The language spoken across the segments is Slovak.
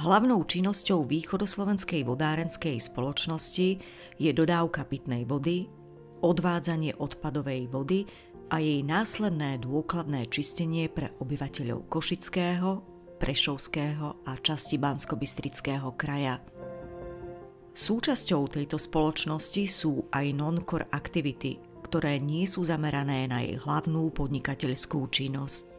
Hlavnou činnosťou východoslovenskej vodárenskej spoločnosti je dodávka pitnej vody, odvádzanie odpadovej vody a jej následné dôkladné čistenie pre obyvateľov Košického, Prešovského a časti Banskobystrického kraja. Súčasťou tejto spoločnosti sú aj non-core aktivity, ktoré nie sú zamerané na jej hlavnú podnikateľskú činnosť.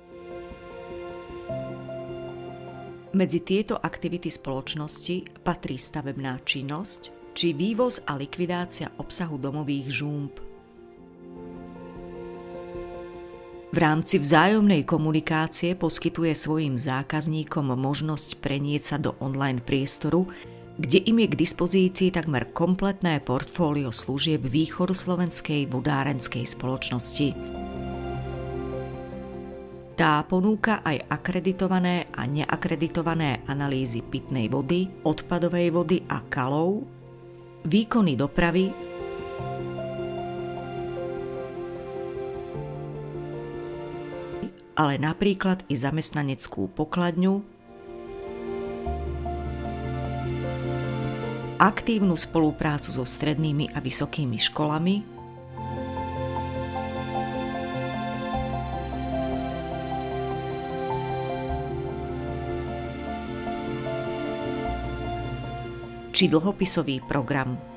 Medzi tieto aktivity spoločnosti patrí stavebná činnosť či vývoz a likvidácia obsahu domových žúmb. V rámci vzájomnej komunikácie poskytuje svojim zákazníkom možnosť prenieť sa do online priestoru, kde im je k dispozícii takmer kompletné portfólio služieb východoslovenskej vodárenskej spoločnosti. Tá ponúka aj akreditované a neakreditované analýzy pitnej vody, odpadovej vody a kalov, výkony dopravy, ale napríklad i zamestnaneckú pokladňu, aktívnu spoluprácu so strednými a vysokými školami, či dlhopisový program.